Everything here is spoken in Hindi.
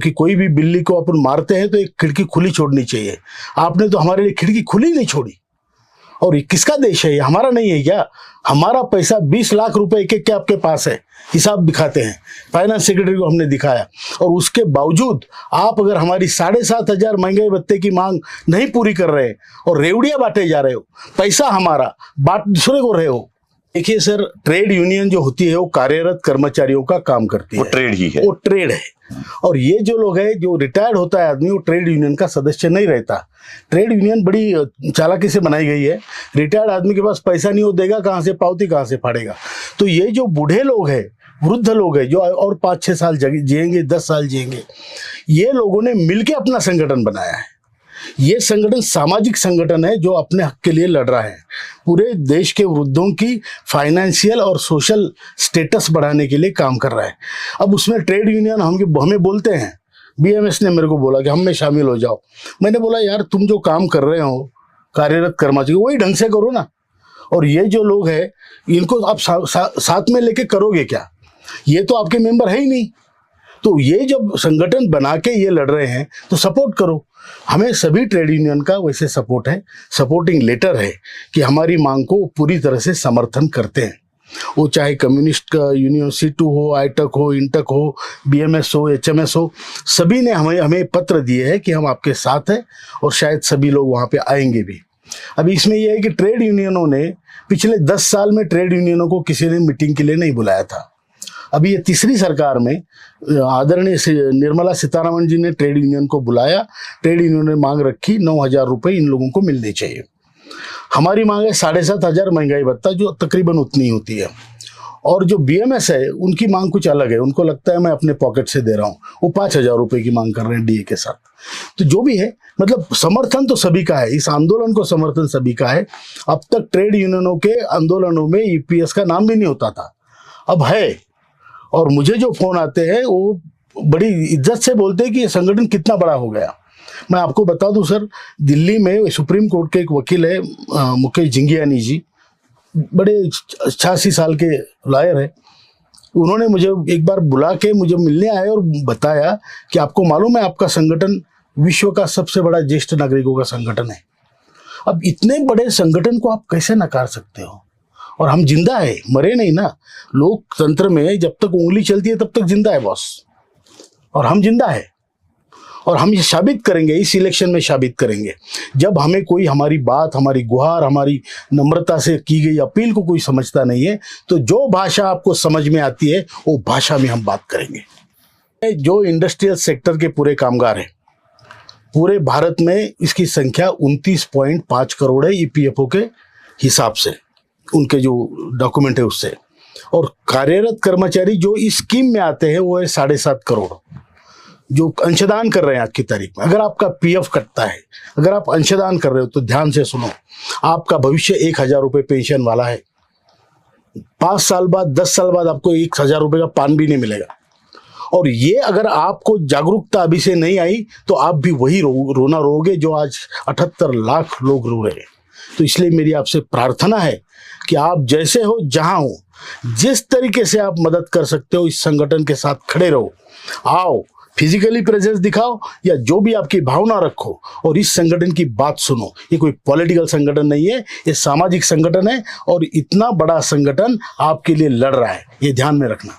कि कोई भी बिल्ली को अपन मारते हैं तो एक खिड़की खुली छोड़नी चाहिए। आपने तो हमारे लिए खिड़की खुली नहीं छोड़ी। और ये किसका देश है? ये हमारा नहीं है क्या? हमारा पैसा 20 लाख रुपए एक एक के आपके पास है, हिसाब दिखाते हैं, फाइनेंस सेक्रेटरी को हमने दिखाया। और उसके बावजूद आप अगर हमारी 7,500 महंगाई भत्ते की मांग नहीं पूरी कर रहे और रेवड़ियां बांटे जा रहे हो, पैसा हमारा बांट दूसरे को रहे हो। देखिए सर, ट्रेड यूनियन जो होती है वो कार्यरत कर्मचारियों का काम करती है, वो ट्रेड ही है, वो ट्रेड है। और ये जो लोग है, जो रिटायर्ड होता है आदमी, वो ट्रेड यूनियन का सदस्य नहीं रहता। ट्रेड यूनियन बड़ी चालाकी से बनाई गई है। रिटायर्ड आदमी के पास पैसा नहीं हो, देगा कहाँ से, पावती कहाँ से फाड़ेगा? तो ये जो बूढ़े लोग हैं, वृद्ध लोग हैं, जो और 5-6 साल जिएंगे, 10 साल जिएंगे, ये लोगों ने मिलकर अपना संगठन बनाया है। ये संगठन सामाजिक संगठन है जो अपने हक के लिए लड़ रहा है। पूरे देश के वृद्धों की फाइनेंशियल और सोशल स्टेटस बढ़ाने के लिए काम कर रहा है। अब उसमें ट्रेड यूनियन हमें बोलते हैं, बीएमएस ने मेरे को बोला कि हम में शामिल हो जाओ। मैंने बोला यार, तुम जो काम कर रहे हो कार्यरत कर्मचारी, वही ढंग से करो ना। और ये जो लोग हैं, इनको आप साथ में लेके करोगे क्या? ये तो आपके मेंबर है ही नहीं। तो ये जब संगठन बना के ये लड़ रहे हैं तो सपोर्ट करो। हमें सभी ट्रेड यूनियन का वैसे सपोर्ट है, सपोर्टिंग लेटर है कि हमारी मांग को पूरी तरह से समर्थन करते हैं। वो चाहे कम्युनिस्ट का यूनियन C2 हो, आईटक हो, इंटक हो, बीएमएस हो, HMS हो, सभी ने हमें पत्र दिए हैं कि हम आपके साथ हैं और शायद सभी लोग वहाँ पे आएंगे भी। अभी इसमें यह है कि ट्रेड यूनियनों ने पिछले 10 साल में ट्रेड यूनियनों को किसी ने मीटिंग के लिए नहीं बुलाया था। अभी ये तीसरी सरकार में आदरणीय निर्मला सीतारमण जी ने ट्रेड यूनियन को बुलाया। ट्रेड यूनियन ने मांग रखी 9,000 रुपये इन लोगों को मिलने चाहिए। हमारी मांग है 7,500 महंगाई भत्ता, जो तकरीबन उतनी होती है। और जो बीएमएस है, उनकी मांग कुछ अलग है। उनको लगता है मैं अपने पॉकेट से दे रहा हूँ, वो 5,000 रुपये की मांग कर रहे हैं DA के साथ। तो जो भी है, मतलब समर्थन तो सभी का है, इस आंदोलन को समर्थन सभी का है। अब तक ट्रेड यूनियनों के आंदोलनों में EPS का नाम भी नहीं होता था, अब है। और मुझे जो फोन आते हैं वो बड़ी इज्जत से बोलते हैं कि ये संगठन कितना बड़ा हो गया। मैं आपको बता दूं सर, दिल्ली में सुप्रीम कोर्ट के एक वकील है मुकेश जिंगियानी जी, बड़े 86 साल के लॉयर है। उन्होंने मुझे एक बार बुला के मुझे मिलने आए और बताया कि आपको मालूम है आपका संगठन विश्व का सबसे बड़ा ज्येष्ठ नागरिकों का संगठन है। अब इतने बड़े संगठन को आप कैसे नकार सकते हो? और हम जिंदा है, मरे नहीं ना। लोकतंत्र में जब तक उंगली चलती है तब तक जिंदा है बॉस, और हम जिंदा है। और हम ये साबित करेंगे, इस इलेक्शन में साबित करेंगे। जब हमें कोई हमारी बात, हमारी गुहार, हमारी नम्रता से की गई अपील को कोई समझता नहीं है, तो जो भाषा आपको समझ में आती है वो भाषा में हम बात करेंगे। जो इंडस्ट्रियल सेक्टर के पूरे कामगार हैं, पूरे भारत में इसकी संख्या 29.5 करोड़ है EPFO के हिसाब से, उनके जो डॉक्यूमेंट है उससे। और कार्यरत कर्मचारी जो इस स्कीम में आते हैं वो है 7.5 करोड़, जो अंशदान कर रहे हैं आज की तारीख में। अगर आपका PF कटता है, अगर आप अंशदान कर रहे हो, तो ध्यान से सुनो, आपका भविष्य 1,000 रुपये पेंशन वाला है। 5 साल बाद, 10 साल बाद आपको 1,000 रुपये का पान भी नहीं मिलेगा। और ये अगर आपको जागरूकता अभी से नहीं आई तो आप भी वही रोना रोगे जो आज 78 लाख लोग रो रहे हैं। तो इसलिए मेरी आपसे प्रार्थना है कि आप जैसे हो, जहां हो, जिस तरीके से आप मदद कर सकते हो, इस संगठन के साथ खड़े रहो। आओ, फिजिकली प्रेजेंस दिखाओ या जो भी आपकी भावना रखो, और इस संगठन की बात सुनो। ये कोई पॉलिटिकल संगठन नहीं है, ये सामाजिक संगठन है, और इतना बड़ा संगठन आपके लिए लड़ रहा है, ये ध्यान में रखना।